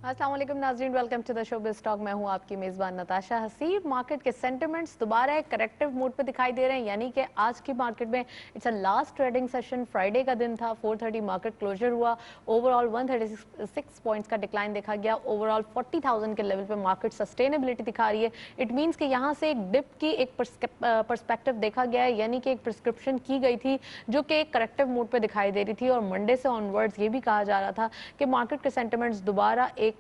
अस्सलाम वालेकुम नाज़रीन, welcome to the show biz talk. मैं हूं आपकी मेज़बान नताशा हसीब। मार्केट के सेंटिमेंट्स दोबारा एक करेक्टिव मूड पे दिखाई दे रहे हैं, यानी कि आज की मार्केट में it's a last trading session, Friday का दिन था, 4:30 मार्केट क्लोजर हुआ। ओवरऑल 136 पॉइंट्स का डिक्लाइन देखा गया। ओवरऑल 40,000 के लेवल पे मार्केट सस्टेनेबिलिटी दिखा रही है। इट मीन्स कि यहाँ से एक डिप की एक पर्सपेक्टिव देखा गया है, यानी कि एक प्रिस्क्रिप्शन की गई थी जो कि एक करेक्टिव मूड पे दिखाई दे रही थी। और मंडे से ऑनवर्ड्स ये भी कहा जा रहा था कि मार्केट के सेंटिमेंट्स दोबारा एक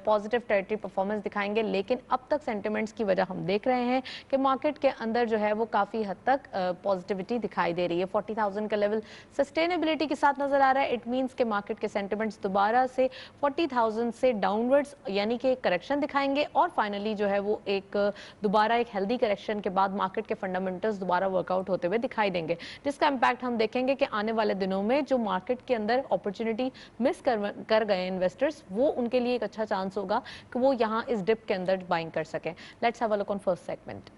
पॉजिटिव टेरिटरी परफॉर्मेंस दिखाएंगे, लेकिन अब तक सेंटिमेंट्स की वजह हम देख रहे हैं कि मार्केट के अंदर जो है वो काफ़ी हद तक पॉजिटिविटी दिखाई दे रही है। 40,000 का लेवल सस्टेनेबिलिटी के साथ नजर आ रहा है। इट मीन्स के मार्केट के सेंटिमेंट्स दोबारा से 40,000 से डाउनवर्ड्स यानी कि एक करेक्शन दिखाएंगे और फाइनली जो है वो एक दोबारा एक हेल्दी करेक्शन के बाद मार्केट के फंडामेंटल्स दोबारा वर्कआउट होते हुए दिखाई देंगे, जिसका इम्पैक्ट हम देखेंगे कि आने वाले दिनों में जो मार्केट के अंदर अपॉर्चुनिटी मिस कर गए इन्वेस्टर्स, वो उनके लिए एक अच्छा चांस होगा कि वो यहाँ इस डिप के अंदर बाइंग कर सकें। Let's have a look on first segment.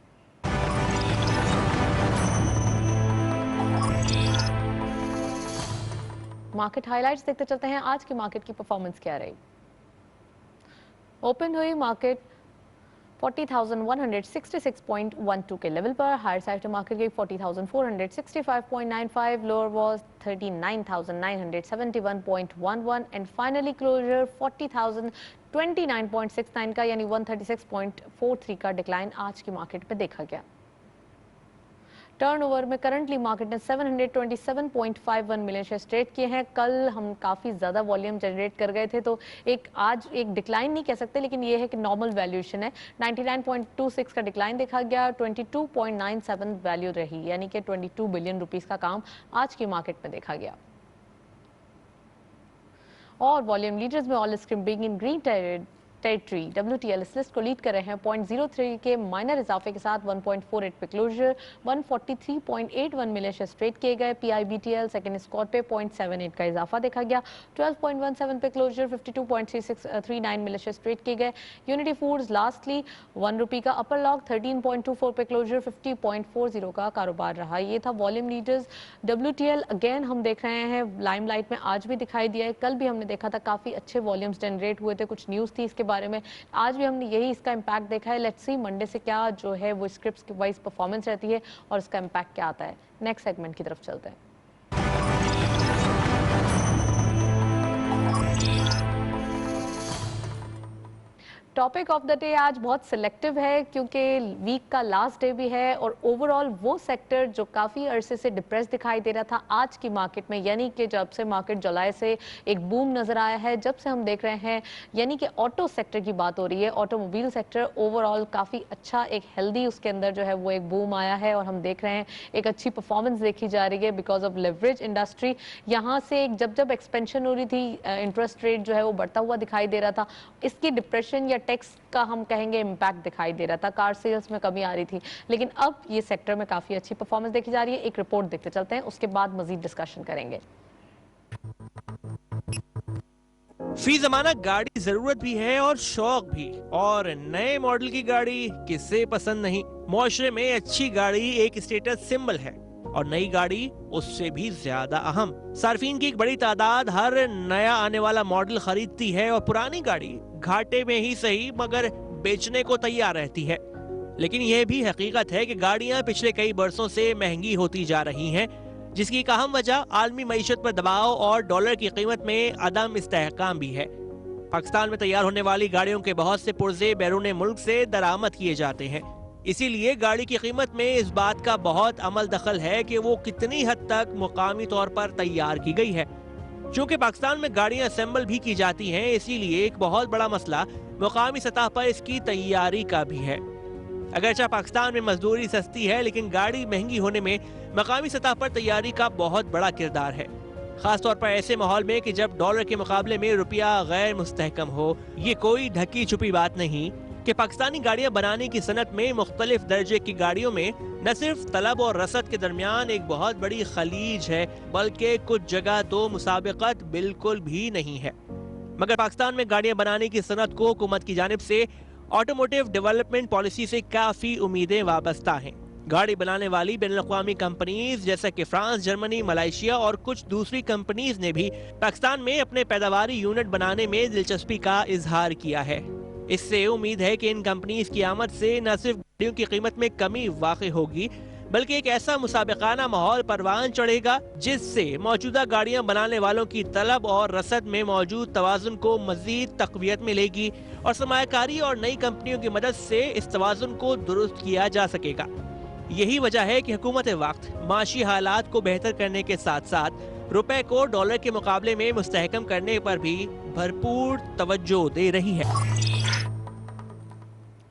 Market highlights देखते चलते हैं, आज की मार्केट की परफॉर्मेंस क्या रही। ओपन हुई मार्केट 40,166.12 के लेवल पर। हायर साइड पे मार्केट गई 40,465.95, lower was 39,971.11 and finally closer 40,029.69 का, यानी 136.43 का डिक्लाइन आज की मार्केट पे देखा गया। टर्नओवर में करंटली मार्केट ने 727.51 मिलियन शेयर ट्रेड किए हैं। कल हम काफ़ी ज़्यादा वॉल्यूम जनरेट कर गए थे, तो एक आज एक डिक्लाइन नहीं कह सकते, लेकिन ये है कि नॉर्मल वैल्यूएशन है। 99.26 का डिक्लाइन देखा गया। 22.97 वैल्यू रही, यानी कि 22 बिलियन रुपीस का काम आज की मार्केट में देखा गया। और वॉल्यूम लीडर्स में all scream being in green territory, WTL इस लिस्ट को लीड कर रहे हैं 0.03 के माइनर इजाफे के साथ 1.48 पे क्लोजर। 143.81 मिलियन शेयर ट्रेड किए गए। PIBTL सेकंड स्क्वाड पे 0.78 का इजाफा देखा गया। 12.17 पे क्लोजर। 52.39 मिलियन शेयर ट्रेड किए गए। यूनिटी फूड्स लास्टली 1 रुपी का अपर लॉक, 13.24 पे क्लोजर। 50.40 का कारोबार रहा। ये था वॉल्यूम लीडर्स। WTL अगेन हम देख रहे हैं लाइमलाइट में आज भी दिखाई दिया है। कल भी हमने देखा था काफ़ी अच्छे वॉल्यूम्स जनरेट हुए थे, कुछ न्यूज़ थी इसके बारे में। आज भी हमने यही इसका इम्पैक्ट देखा है। लेट्स सी मंडे से क्या जो है वो स्क्रिप्ट्स की वाइज परफॉर्मेंस रहती है और इसका इम्पैक्ट क्या आता है। नेक्स्ट सेगमेंट की तरफ चलते हैं। टॉपिक ऑफ द डे आज बहुत सिलेक्टिव है, क्योंकि वीक का लास्ट डे भी है और ओवरऑल वो सेक्टर जो काफ़ी अरसे से डिप्रेस दिखाई दे रहा था आज की मार्केट में, यानी कि जब से मार्केट जुलाई से एक बूम नज़र आया है, जब से हम देख रहे हैं, यानी कि ऑटो सेक्टर की बात हो रही है। ऑटोमोबाइल सेक्टर ओवरऑल काफ़ी अच्छा एक हेल्दी उसके अंदर जो है वो एक बूम आया है और हम देख रहे हैं एक अच्छी परफॉर्मेंस देखी जा रही है बिकॉज ऑफ लेवरेज इंडस्ट्री। यहाँ से जब जब एक्सपेंशन हो रही थी, इंटरेस्ट रेट जो है वो बढ़ता हुआ दिखाई दे रहा था, इसकी डिप्रेशन या टैक्स का हम कहेंगे इम्पैक्ट दिखाई दे रहा था। कार सेल्स में कमी आ रही थी, लेकिन अब ये सेक्टर में काफ़ी अच्छी परफॉर्मेंस देखी जा रही है। एक रिपोर्ट देखते चलते हैं, उसके बाद मजीद डिस्कशन करेंगे। फी जमाना गाड़ी जरूरत भी है और शौक भी, और नए मॉडल की गाड़ी किसे पसंद नहीं। मुआशरे में अच्छी गाड़ी एक स्टेटस सिंबल है और नई गाड़ी उससे भी ज्यादा अहम। सार्फिन की एक बड़ी तादाद हर नया आने वाला मॉडल खरीदती है और पुरानी गाड़ी घाटे में ही सही मगर बेचने को तैयार रहती है। लेकिन यह भी हकीकत है कि गाड़ियां पिछले कई बरसों से महंगी होती जा रही हैं, जिसकी एक अहम वजह आलमी मईशत पर दबाव और डॉलर की कीमत में अदम इस्तेहकाम भी है। पाकिस्तान में तैयार होने वाली गाड़ियों के बहुत से पुर्जे बैरून मुल्क से दरामद किए जाते हैं, इसीलिए गाड़ी की कीमत में इस बात का बहुत अमल दखल है कि वो कितनी हद तक मुकामी तौर पर तैयार की गई है। चूंकि पाकिस्तान में गाड़ियां असेंबल भी की जाती हैं, इसीलिए एक बहुत बड़ा मसला मुकामी सतह पर इसकी तैयारी का भी है। अगरचे पाकिस्तान में मजदूरी सस्ती है, लेकिन गाड़ी महंगी होने में मकामी सतह पर तैयारी का बहुत बड़ा किरदार है, खासतौर पर ऐसे माहौल में कि जब डॉलर के मुकाबले में रुपया गैर मुस्तहकम हो। ये कोई ढकी छुपी बात नहीं कि पाकिस्तानी गाड़ियां बनाने की सनत में मुख्तलिफ दर्जे की गाड़ियों में न सिर्फ तलब और रसद के दरमियान एक बहुत बड़ी खलीज है, बल्कि कुछ जगह तो मुसाबिकत बिल्कुल भी नहीं है। मगर पाकिस्तान में गाड़ियां बनाने की सनत को हुकूमत की जानिब से ऑटोमोटिव डेवलपमेंट पॉलिसी से काफी उम्मीदें वाबस्ता हैं। गाड़ी बनाने वाली बैनुल-अक़वामी कंपनीज जैसे कि फ्रांस, जर्मनी, मलेशिया और कुछ दूसरी कंपनीज ने भी पाकिस्तान में अपने पैदावारी यूनिट बनाने में दिलचस्पी का इजहार किया है। इससे उम्मीद है कि इन कंपनीज की आमद से न सिर्फ गाड़ियों की कीमत में कमी वाक़ई होगी, बल्कि एक ऐसा मुसाबिकाना माहौल परवान चढ़ेगा जिससे मौजूदा गाड़ियां बनाने वालों की तलब और रसद में मौजूद तवाज़ुन को मजीद तक़वियत मिलेगी और सरमायाकारी और नई कंपनियों की मदद से इस तवाज़ुन को दुरुस्त किया जा सकेगा। यही वजह है कि हुकूमत वक्त माशी हालात को बेहतर करने के साथ साथ रुपए को डॉलर के मुकाबले में मुस्तहकम करने पर भी भरपूर तवज्जो दे रही है।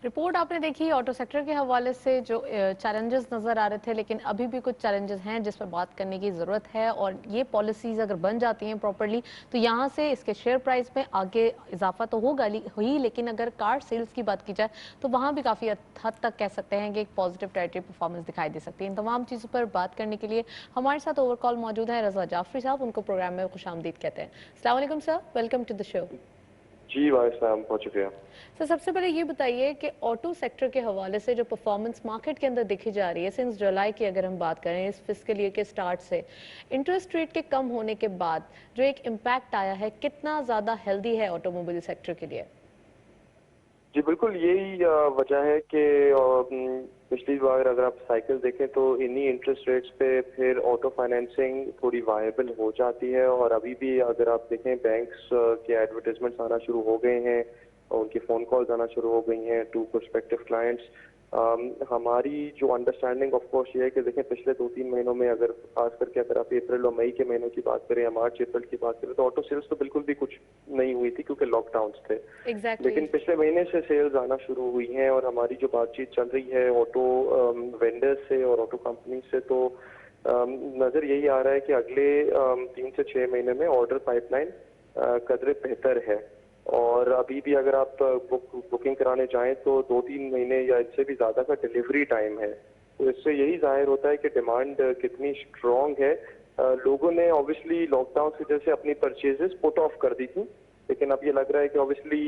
रिपोर्ट आपने देखी ऑटो सेक्टर के हवाले से जो चैलेंजेस नज़र आ रहे थे, लेकिन अभी भी कुछ चैलेंजेस हैं जिस पर बात करने की ज़रूरत है। और ये पॉलिसीज़ अगर बन जाती हैं प्रॉपर्ली तो यहाँ से इसके शेयर प्राइस में आगे इजाफा तो होगा ही, लेकिन अगर कार सेल्स की बात की जाए तो वहाँ भी काफ़ी हद तक कह सकते हैं कि एक पॉजिटिव टेरिटरी परफॉर्मेंस दिखाई दे सकती है। इन तमाम चीज़ों पर बात करने के लिए हमारे साथ ओवर कॉल मौजूद है रज़ा जाफरी साहब, उनको प्रोग्राम में खुशामदीद कहते हैं। अस्सलाम वालेकुम sir, welcome to the show. जी वालेकुम, बहुत शुक्रिया। सर सबसे पहले ये बताइए कि ऑटो सेक्टर के हवाले से जो परफॉर्मेंस मार्केट के अंदर देखी जा रही है सिंस जुलाई की, अगर हम बात करें इस फिस्कल ईयर के स्टार्ट से, इंटरेस्ट रेट के कम होने के बाद जो एक इम्पैक्ट आया है, कितना ज़्यादा हेल्दी है ऑटोमोबाइल सेक्टर के लिए? जी बिल्कुल, यही वजह है कि पिछली बार अगर आप साइकिल देखें तो इन्हीं इंटरेस्ट रेट्स पे फिर ऑटो फाइनेंसिंग थोड़ी वायबल हो जाती है। और अभी भी अगर आप देखें बैंक्स के एडवर्टाइजमेंट्स आना शुरू हो गए हैं और उनकी फ़ोन कॉल्स आना शुरू हो गई हैं टू प्रोस्पेक्टिव क्लाइंट्स। हमारी जो अंडरस्टैंडिंग ऑफ कोर्स ये है कि देखें पिछले 2-3 महीनों में अगर खास करके अगर आप अप्रैल और मई के महीनों की बात करें या मार्च अप्रैल की बात करें तो ऑटो सेल्स तो बिल्कुल भी कुछ नहीं हुई थी क्योंकि लॉकडाउन्स थे। लेकिन पिछले महीने से सेल्स आना शुरू हुई हैं और हमारी जो बातचीत चल रही है ऑटो वेंडर्स से और ऑटो कंपनी से तो नज़र यही आ रहा है कि अगले 3 से 6 महीने में ऑर्डर पाइपलाइन कदरे बेहतर है। और अभी भी अगर आप बुकिंग कराने जाएं तो 2-3 महीने या इससे भी ज़्यादा का डिलीवरी टाइम है। तो इससे यही जाहिर होता है कि डिमांड कितनी स्ट्रॉन्ग है। लोगों ने ऑब्वियसली लॉकडाउन की वजह से अपनी परचेजेस पुट ऑफ कर दी थी, लेकिन अब ये लग रहा है कि ऑब्वियसली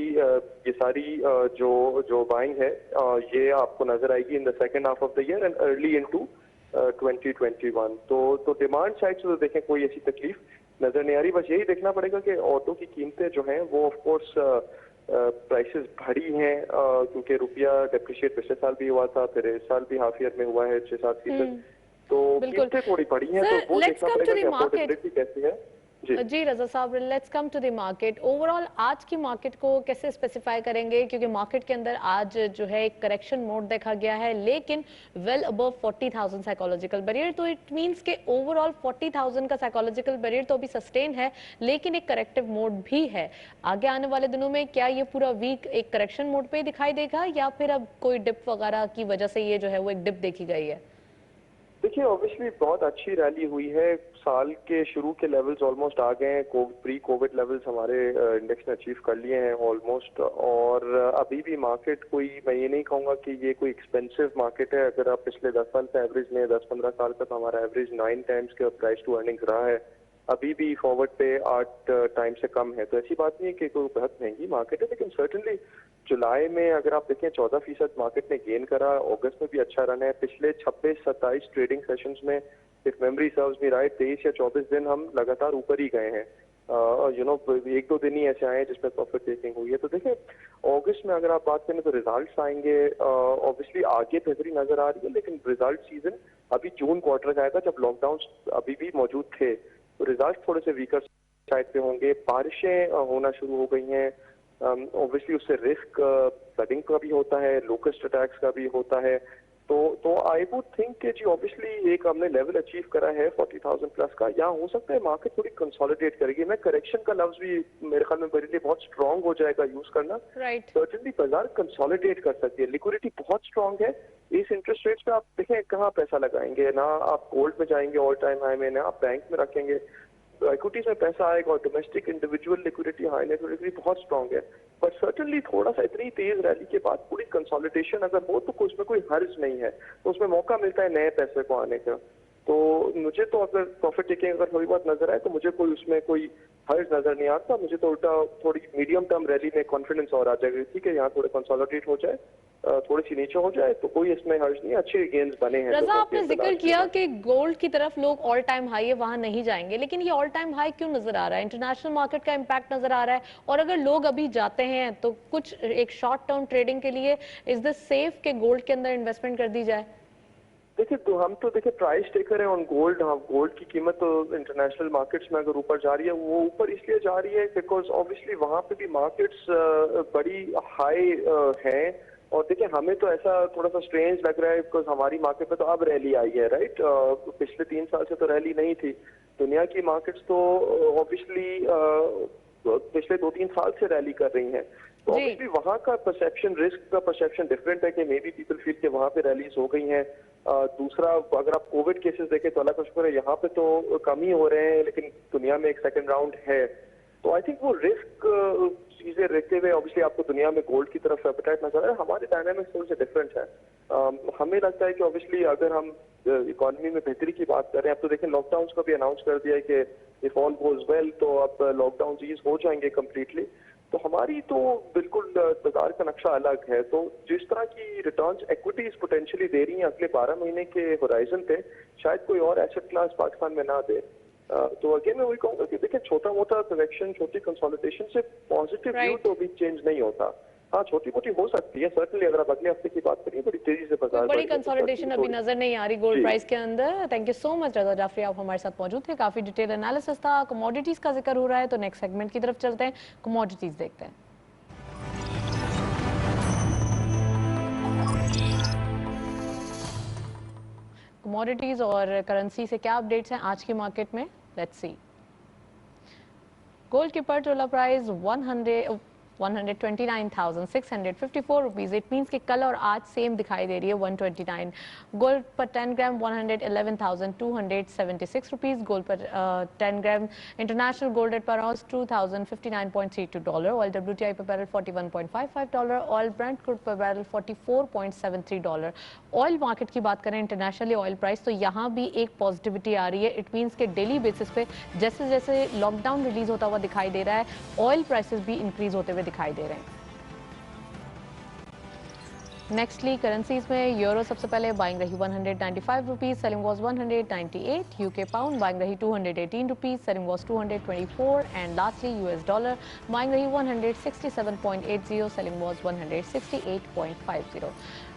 ये सारी जो बाइंग है ये आपको नजर आएगी in the second half of the year and early into 2021। तो डिमांड साइड से तो देखें कोई ऐसी तकलीफ नजर नहीं आ रही। बस यही देखना पड़ेगा कि ऑटो की कीमतें जो हैं वो ऑफ कोर्स प्राइसेस बढ़ी हैं क्योंकि रुपया डेप्रिशिएट पिछले साल भी हुआ था, फिर इस साल भी हाफ ईयर में हुआ है 6-7%। तो कीमतें थोड़ी बढ़ी हैं तो वो देखना पड़ेगा कि अफोर्डेबिलिटी कैसी है। जी Raza Sahab, let's come to the market. Overall आज की मार्केट को कैसे स्पेसिफाई करेंगे, क्योंकि मार्केट के अंदर आज जो है एक करेक्शन मोड देखा गया है लेकिन वेल अबव 40,000 साइकोलॉजिकल बैरियर, तो इट मींस के ओवरऑल 40,000 का साइकोलॉजिकल बैरियर तो अभी सस्टेन है लेकिन एक करेक्टिव मोड भी है। आगे आने वाले दिनों में क्या ये पूरा वीक एक करेक्शन मोड पे दिखाई देगा या फिर अब कोई डिप वगैरह की वजह से ये जो है वो एक डिप देखी गई है? देखिए ऑब्वियसली बहुत अच्छी रैली हुई है, साल के शुरू के लेवल्स ऑलमोस्ट आ गए हैं, प्री कोविड लेवल्स हमारे इंडेक्स ने अचीव कर लिए हैं ऑलमोस्ट। और अभी भी मार्केट कोई, मैं ये नहीं कहूँगा कि ये कोई एक्सपेंसिव मार्केट है। अगर आप पिछले 10 साल का एवरेज में 10-15 साल का तो हमारा एवरेज 9 टाइम्स का प्राइस टू अर्निंग्स रहा है, अभी भी फॉरवर्ड पे 8 टाइम से कम है। तो ऐसी बात नहीं है कि कोई बहुत महंगी मार्केट है, लेकिन सर्टनली जुलाई में अगर आप देखें 14% मार्केट ने गेन करा, अगस्त में भी अच्छा रन है। पिछले 26-27 ट्रेडिंग सेशंस में if memory serves me right 23 या 24 दिन हम लगातार ऊपर ही गए हैं। 1-2 दिन ही ऐसे आए हैं जिसमें प्रॉफिट टेकिंग हुई है। तो देखिए अगस्त में अगर आप बात करें तो रिजल्ट्स आएंगे, ऑब्वियसली आगे बेहतरी नजर आ रही है, लेकिन रिजल्ट सीजन अभी जून क्वार्टर का आएगा जब लॉकडाउन अभी भी मौजूद थे, तो रिजल्ट थोड़े से वीकर साइड पे होंगे। बारिशें होना शुरू हो गई हैं, ऑब्वियसली उससे रिस्क फ्लडिंग का भी होता है, लोकस्ट अटैक्स का भी होता है। तो आई वुड थिंक कि जी ऑब्वियसली एक हमने लेवल अचीव करा है 40,000 प्लस का, यहाँ हो सकता है मार्केट थोड़ी कंसोलिडेट करेगी। मैं करेक्शन का लफ्ज भी मेरे ख्याल में मेरे लिए बहुत स्ट्रांग हो जाएगा यूज करना। सर्टेनली बाजार कंसोलिडेट कर सकती है, लिक्विडिटी बहुत स्ट्रांग है। इस इंटरेस्ट रेट्स पे आप देखें कहाँ पैसा लगाएंगे, ना आप गोल्ड में जाएंगे ऑल टाइम हाई में, ना आप बैंक में रखेंगे, इक्विटीज में पैसा आएगा। और domestic individual liquidity, high net liquidity बहुत स्ट्रांग है। बट सर्टनली थोड़ा सा इतनी तेज रैली के बाद पूरी कंसोलिडेशन अगर हो तो उसमें कोई हर्ज नहीं है, तो उसमें मौका मिलता है नए पैसे को आने का। तो मुझे तो अगर प्रॉफिट टेकिंग अगर थोड़ी बहुत नजर आए तो मुझे कोई उसमें कोई हर्ज नजर नहीं आता। मुझे तो उल्टा थोड़ी मीडियम टर्म रैली में कॉन्फिडेंस और आ जाएगा, ठीक है यहाँ थोड़े कंसोलिडेट हो जाए थोड़ी सी नीचे हो जाए तो कोई इसमें हर्ज नहीं, अच्छे गेन्स बने हैं। रजा, जो आपने जिक्र किया कि गोल्ड की तरफ लोग ऑल टाइम हाई है वहां नहीं जाएंगे, लेकिन ये ऑल टाइम हाई क्यों नजर आ रहा है? इंटरनेशनल मार्केट का इम्पैक्ट नजर आ रहा है, और अगर लोग अभी जाते हैं तो कुछ एक शॉर्ट टर्म ट्रेडिंग के लिए इज दिस सेफ के गोल्ड के अंदर इन्वेस्टमेंट कर दी जाए? देखिए, तो हम तो देखिए प्राइस टेकर है ऑन गोल्ड। हाँ, गोल्ड की कीमत तो इंटरनेशनल मार्केट्स में अगर ऊपर जा रही है, वो ऊपर इसलिए जा रही है बिकॉज ऑब्वियसली वहां पे भी मार्केट्स बड़ी हाई हैं। और देखिए, हमें तो ऐसा थोड़ा सा स्ट्रेंज लग रहा है बिकॉज हमारी मार्केट में तो अब रैली आई है, राइट। पिछले 3 साल से तो रैली नहीं थी। दुनिया की मार्केट्स तो ऑब्वियसली पिछले 2-3 साल से रैली कर रही हैं। तो जी। ऑब्वियसली वहाँ का परसेप्शन, रिस्क का परसेप्शन डिफरेंट है कि मे बी पीपल फील के वहाँ पे रैलीज हो गई हैं। दूसरा, अगर आप कोविड केसेस देखें तो अल्लाह का शुक्र है यहाँ पे तो कम ही हो रहे हैं, लेकिन दुनिया में एक सेकंड राउंड है। तो आई थिंक वो रिस्क चीजें रहते हुए ऑब्वियसली आपको दुनिया में गोल्ड की तरफ एपेटाइट नजर आए। हमारे डायनामिक्स थोड़े से डिफरेंट है। हमें लगता है कि ऑब्वियसली अगर हम इकोनॉमी में बेहतरी की बात करें, अब तो देखें लॉकडाउन का भी अनाउंस कर दिया है कि इफ ऑल गोज वेल तो अब लॉकडाउन चीज हो जाएंगे कम्प्लीटली। तो हमारी तो बिल्कुल बाजार का नक्शा अलग है। तो जिस तरह की रिटर्न्स इक्विटीज पोटेंशियली दे रही हैं अगले 12 महीने के होराइजन पे, शायद कोई और एसेट क्लास पाकिस्तान में ना दे। तो अगेन मैं वही कहूंगा कि देखिए, छोटा मोटा करेक्शन, छोटी कंसोलिडेशन से पॉजिटिव व्यू तो अभी चेंज नहीं होता। हाँ, छोटी मोटी हो सकती है सर्टनली। अगर आप अगले हफ्ते की बात करिए, बड़ी तेजी से बाजार बड़ी बढ़ेगा, तो कंसोलिडेशन अभी नजर नहीं आ रही गोल्ड प्राइस के अंदर। थैंक यू सो मच रजा जाफरी, आप हमारे साथ मौजूद थे, काफी डिटेल एनालिसिस था। कमोडिटीज का जिक्र हो रहा है तो नेक्स्ट सेगमेंट की तरफ चलते हैं, कमोडिटीज देखते हैं। कमोडिटीज और करेंसी से क्या अपडेट्स हैं आज की मार्केट में, लेट्स सी। गोल्ड की पर तोला प्राइस 129,654 रुपीज। इट मीन्स कि कल और आज सेम दिखाई दे रही है 129। गोल्ड पर 10 ग्राम 111,276 रुपीज। गोल्ड पर 10 ग्राम इंटरनेशनल गोल्ड रेट पर हाउस $2,059.32। ऑयल WTI पर बैरल $41.55। ऑयल ब्रेंट क्रूड पर बैरल $44.73। ऑयल मार्केट की बात करें, इंटरनेशनली ऑयल प्राइस, तो यहाँ भी एक पॉजिटिविटी आ रही है। इट मीन्स के डेली बेसिस पे जैसे जैसे लॉकडाउन रिलीज होता हुआ दिखाई दे रहा है, ऑयल प्राइसेस भी इंक्रीज होते हुए दिखाई दे रहे हैं। नेक्स्टली करेंसीज में यूरो सबसे पहले बाइंग रही 195 rupees, selling was 198। UK pound buying रही 218 rupees, selling was 224। And lastly US dollar buying रही 167.80, सेलिंग वाज 168.50।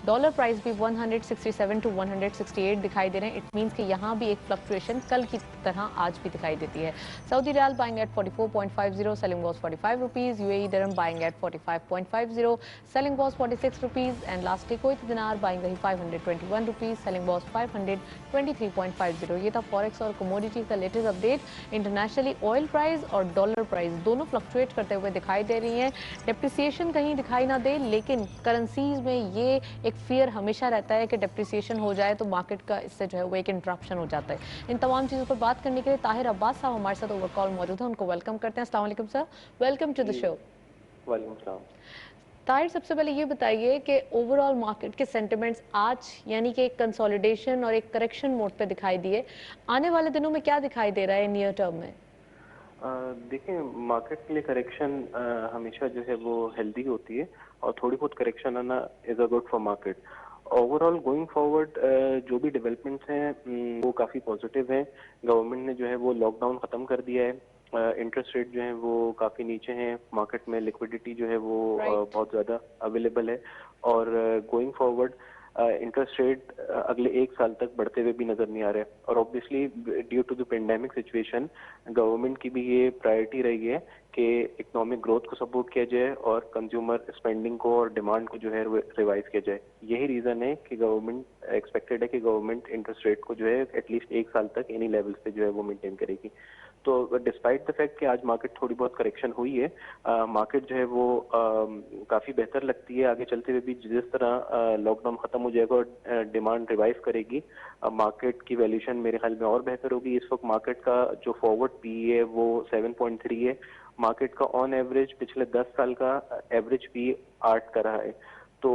डॉलर प्राइस भी 167 टू 168 दिखाई दे रहे हैं। इट मीन्स कि यहाँ भी एक फ्लक्चुएशन कल की तरह आज भी दिखाई देती है। Saudi riyal buying at 44.50, selling was 45 rupees. UAE dirham buying at 45.50, selling was 46 rupees. And lastly Kuwaiti dinar buying रही 521 रुपीज, सेलिंग वाज 523.50। ये था फॉरेक्स और कमोडिटी का latest update. Internationally oil price और डॉलर प्राइस दोनों fluctuate करते हुए दिखाई दे रही हैं। डेप्रिसिएशन कहीं दिखाई ना दे, लेकिन करेंसीज में ये एक फियर हमेशा रहता है कि डेप्रिसिएशन हो जाए तो मार्केट का इससे जो है वो एक इंटरप्शन हो जाता है। इन तमाम चीज़ों पर बात करने के लिए ताहिर अब्बास साहब हमारे साथ ओवर कॉल मौजूद हैं, उनको वेलकम करते हैं। अस्सलाम वालेकुम sir, welcome to the show. वालेकुम सलाम। ताहिर, सबसे पहले ये बताइए कि ओवरऑल मार्केट के सेंटिमेंट्स आज यानी कि एक कंसोलिडेशन और एक करेक्शन मोड पे दिखाई दिए, आने वाले दिनों में क्या दिखाई दे रहा है नियर टर्म में? देखिए, मार्केट के लिए करेक्शन हमेशा जो है वो हेल्दी होती है, और थोड़ी बहुत करेक्शन आना is a good for market. Overall going forward जो भी डेवलपमेंट्स हैं वो काफ़ी पॉजिटिव हैं। गवर्नमेंट ने जो है वो लॉकडाउन ख़त्म कर दिया है, इंटरेस्ट रेट जो है वो काफ़ी नीचे हैं, मार्केट में लिक्विडिटी जो है वो बहुत ज़्यादा अवेलेबल है, और गोइंग फॉरवर्ड इंटरेस्ट रेट अगले 1 साल तक बढ़ते हुए भी नजर नहीं आ रहे। और obviously due to the pandemic situation government की भी ये प्रायोरिटी रही है कि इकोनॉमिक ग्रोथ को सपोर्ट किया जाए और कंज्यूमर स्पेंडिंग को और डिमांड को जो है रिवाइज किया जाए। यही रीजन है कि गवर्नमेंट एक्सपेक्टेड है कि गवर्नमेंट इंटरेस्ट रेट को जो है एटलीस्ट 1 साल तक इन्हीं लेवल्स पे जो है वो मेंटेन करेगी। तो डिस्पाइट द फैक्ट कि आज मार्केट थोड़ी बहुत करेक्शन हुई है, मार्केट जो है वो काफी बेहतर लगती है आगे चलते हुए भी। जिस तरह लॉकडाउन खत्म हो जाएगा और डिमांड रिवाइव करेगी, मार्केट की वैल्यूएशन मेरे ख्याल में और बेहतर होगी। इस वक्त मार्केट का जो फॉरवर्ड पी है वो 7.3 है। मार्केट का ऑन एवरेज पिछले 10 साल का एवरेज पी 8 का रहा है। तो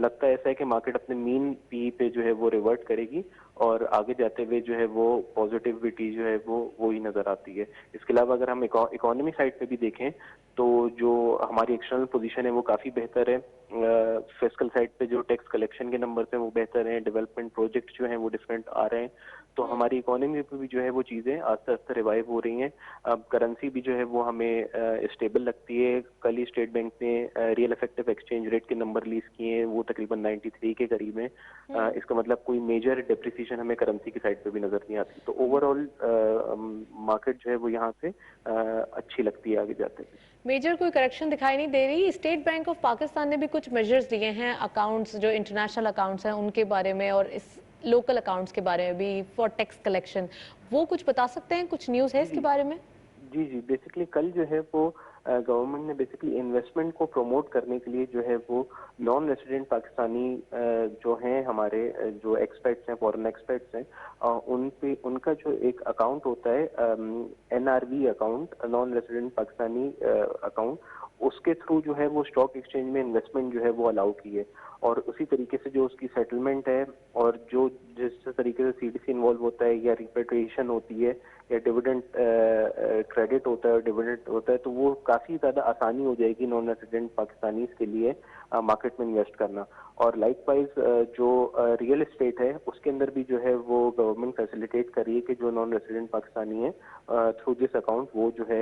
लगता है ऐसा है कि मार्केट अपने मीन पी पे जो है वो रिवर्ट करेगी, और आगे जाते हुए जो है वो पॉजिटिविटी जो है वो ही नजर आती है। इसके अलावा अगर हम इकोनॉमी साइड पे भी देखें तो जो हमारी एक्सटर्नल पोजीशन है वो काफी बेहतर है। फिस्कल साइड पे जो टैक्स कलेक्शन के नंबर हैं वो बेहतर हैं, डेवलपमेंट प्रोजेक्ट जो हैं वो डिफरेंट आ रहे हैं, तो हमारी इकोनॉमी पे भी जो है वो चीज़ें आस्ते आस्ते रिवाइव हो रही हैं। अब करेंसी भी जो है वो हमें स्टेबल लगती है। कल ही स्टेट बैंक ने रियल इफेक्टिव एक्सचेंज रेट के नंबर रिलीज किए हैं, वो तकरीबन 93 के करीब हैं। इसका मतलब कोई मेजर डिप्रिसिएशन हमें करेंसी की साइड पे भी नजर नहीं आती, तो ओवरऑल मार्केट जो है वो यहाँ से अच्छी लगती है आगे जाते हुए। मेजर कोई करेक्शन दिखाई नहीं दे रही। स्टेट बैंक ऑफ पाकिस्तान ने भी कुछ मेजर्स लिए हैं अकाउंट्स, जो इंटरनेशनल अकाउंट्स हैं उनके बारे में, और इस लोकल अकाउंट्स के बारे में भी फॉर टैक्स कलेक्शन, वो कुछ बता सकते हैं? कुछ न्यूज़ है इसके बारे में? जी जी, बेसिकली कल जो है वो गवर्नमेंट ने बेसिकली इन्वेस्टमेंट को प्रमोट करने के लिए जो है वो नॉन रेसिडेंट पाकिस्तानी जो हैं हमारे जो एक्सपर्ट्स हैं, फॉरेन एक्सपर्ट्स हैं, उन पे उनका जो एक अकाउंट होता है NRV account, non resident Pakistani account, उसके थ्रू जो है वो स्टॉक एक्सचेंज में इन्वेस्टमेंट जो है वो अलाउ की है। और उसी तरीके से जो उसकी सेटलमेंट है और जो जिस तरीके से CDC इन्वॉल्व होता है या रिपेट्रिएशन होती है या डिविडेंड क्रेडिट होता है, डिविडेंड होता है, तो वो काफ़ी ज़्यादा आसानी हो जाएगी नॉन रेसिडेंट पाकिस्तानीज के लिए मार्केट में इन्वेस्ट करना। और लाइकवाइज जो रियल एस्टेट है उसके अंदर भी जो है वो गवर्नमेंट फैसिलिटेट कर रही है कि जो नॉन रेसिडेंट पाकिस्तानी है थ्रू दिस अकाउंट वो जो है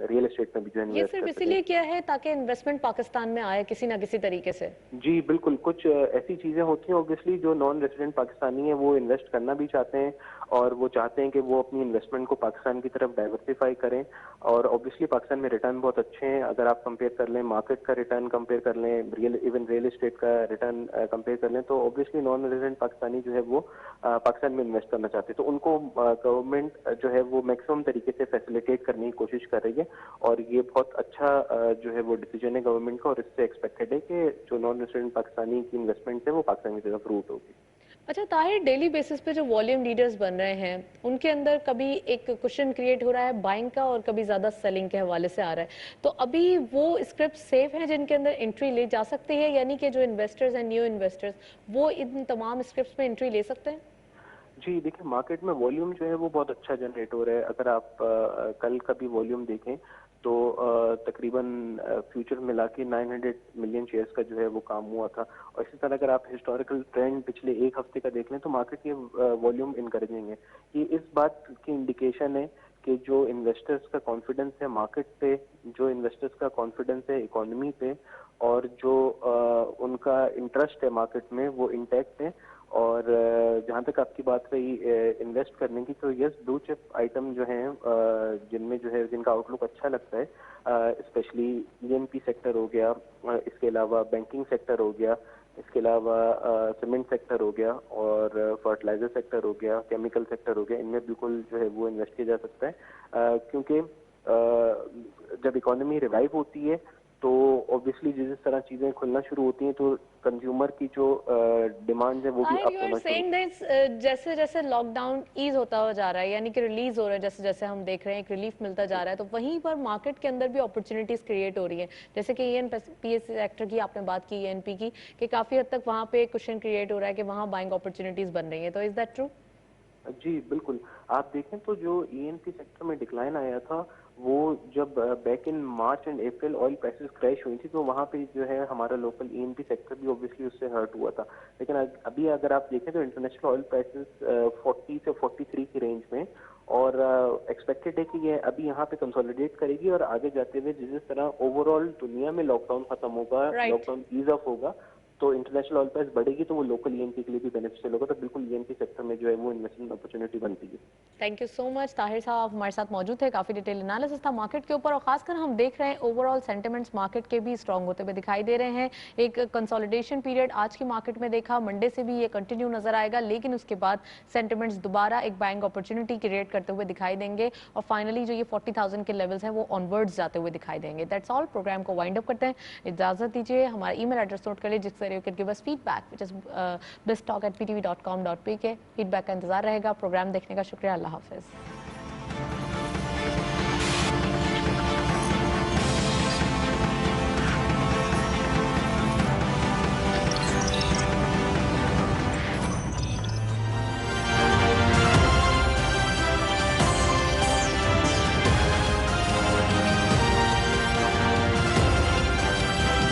रियल एस्टेट में भी जो ये इन्वेस्ट सिर्फ कर सके। इसीलिए किया है ताकि इन्वेस्टमेंट पाकिस्तान में आए किसी ना किसी तरीके से? जी बिल्कुल, कुछ ऐसी चीजें होती हैं ऑब्वियसली जो नॉन रेसिडेंट पाकिस्तानी है वो इन्वेस्ट करना भी चाहते हैं और वो चाहते हैं कि वो अपनी इन्वेस्टमेंट को पाकिस्तान की तरफ डाइवर्सिफाई करें। और ऑब्वियसली पाकिस्तान में रिटर्न बहुत अच्छे हैं, अगर आप कंपेयर कर लें मार्केट का रिटर्न कंपेयर कर लें, रियल एस्टेट का रिटर्न कंपेयर कर लें, तो ऑब्वियसली नॉन रेसिडेंट पाकिस्तानी जो है वो पाकिस्तान में इन्वेस्ट करना चाहते हैं, तो उनको गवर्नमेंट जो है वो मैक्सिमम तरीके से फैसिलिटेट करने की कोशिश कर रही है। और ये बहुत अच्छा जो है वो डिसीजन है गवर्नमेंट का, और इससे एक्सपेक्टेड है कि जो नॉन रेसिडेंट पाकिस्तानी की इन्वेस्टमेंट है वो पाकिस्तान की तरफ रूट होगी। अच्छा ताहिर, डेली बेसिस पे जो वॉल्यूम लीडर्स बन रहे हैं उनके अंदर कभी एक क्वेश्चन क्रिएट हो रहा है बाइंग का और कभी ज्यादा सेलिंग के हवाले से आ रहा है, तो अभी वो स्क्रिप्ट सेफ हैं जिनके अंदर एंट्री ले जा सकती है, यानी कि जो इन्वेस्टर्स हैं, न्यू इन्वेस्टर्स, वो इन तमाम स्क्रिप्ट्स में एंट्री ले सकते हैं? जी देखिए, मार्केट में वॉल्यूम जो है वो बहुत अच्छा जनरेट हो रहा है। अगर आप कल का भी वॉल्यूम देखें तो तकरीबन फ्यूचर मिला के 900 मिलियन शेयर्स का जो है वो काम हुआ था। और इसी तरह अगर आप हिस्टोरिकल ट्रेंड पिछले एक हफ्ते का देख लें तो मार्केट के वॉल्यूम इनकरेजिंग है। ये इस बात की इंडिकेशन है कि जो इन्वेस्टर्स का कॉन्फिडेंस है मार्केट पे, जो इन्वेस्टर्स का कॉन्फिडेंस है इकोनॉमी पे, और जो उनका इंटरेस्ट है मार्केट में वो इंटैक्ट है। और जहाँ तक आपकी बात रही इन्वेस्ट करने की, तो यस, ब्लू चिप आइटम जो हैं जिनमें जो है जिनका आउटलुक अच्छा लगता है, स्पेशली ENP सेक्टर हो गया, इसके अलावा बैंकिंग सेक्टर हो गया, इसके अलावा सीमेंट सेक्टर हो गया, और फर्टिलाइजर सेक्टर हो गया, केमिकल सेक्टर हो गया, इनमें बिल्कुल जो है वो इन्वेस्ट किया जा सकता है। क्योंकि जब इकोनॉमी रिवाइव होती है तो ऑब्वियसली जिस तरह चीजें खुलना शुरू होती हैं तो कंज्यूमर की जो डिमांड है वो भी अप होना शुरू। जैसे जैसे लॉकडाउन ईज होता जा रहा है, यानी कि रिलीज हो रहा है, जैसे जैसे हम देख रहे हैं एक रिलीफ मिलता जा रहा है, तो वहीं पर मार्केट के अंदर भी अपॉर्चुनिटीज क्रिएट हो रही हैं। जैसे कि ENP सेक्टर की आपने बात की, ENP की, कि काफी हद तक वहाँ पे क्वेश्चन क्रिएट हो रहा है कि वहाँ बाइंग अपॉर्चुनिटीज बन रही है, तो इज दैट ट्रू? जी बिल्कुल, आप देखें तो जो ENP सेक्टर में डिक्लाइन आया था वो जब back in March and April oil prices crash हुई थी, तो वहाँ पे जो है हमारा लोकल ENP सेक्टर भी ऑब्वियसली उससे हर्ट हुआ था। लेकिन अभी अगर आप देखें तो इंटरनेशनल ऑयल प्राइसेस 40 से 43 की रेंज में, और एक्सपेक्टेड है कि ये अभी यहाँ पे कंसोलिडेट करेगी और आगे जाते हुए जिस तरह ओवरऑल दुनिया में लॉकडाउन खत्म होगा, लॉकडाउन ईज ऑफ होगा, तो इंटरनेशनल ऑयल प्राइस बढ़ेगी तो वो लोकल ENP के लिए भी बेनिफिशियल होगा। तो बिल्कुल ENP सेक्टर में जो है वो इन्वेस्टमेंट अपॉर्चुनिटी बनती है। Thank you so much Tahir साहब, हमारे साथ मौजूद थे, काफी डिटेल एनालिसिस था मार्केट के ऊपर, और खासकर हम देख रहे हैं ओवरऑल सेंटिमेंट्स मार्केट के भी स्ट्रांग होते हुए दिखाई दे रहे हैं। एक कंसोलिडेशन पीरियड आज की मार्केट में देखा, मंडे से भी ये कंटिन्यू नजर आएगा, लेकिन उसके बाद सेंटिमेंट्स दोबारा एक बाइंग अपॉर्चुनिटी क्रिएट करते हुए दिखाई देंगे, और फाइनली जो ये 40,000 के लेवल्स हैं वो ऑनवर्ड्स जाते हुए दिखाई देंगे। दैट्स ऑल, प्रोग्राम को वाइंड अप करते हैं, इजाजत दीजिए। हमारा ईमेल एड्रेस नोट करिए जिससे you can give us feedback which is biztalk@ptv.com.pk। Feedback का इंतजार रहेगा। प्रोग्राम देखने का शुक्रिया, अल्लाह हाफिज।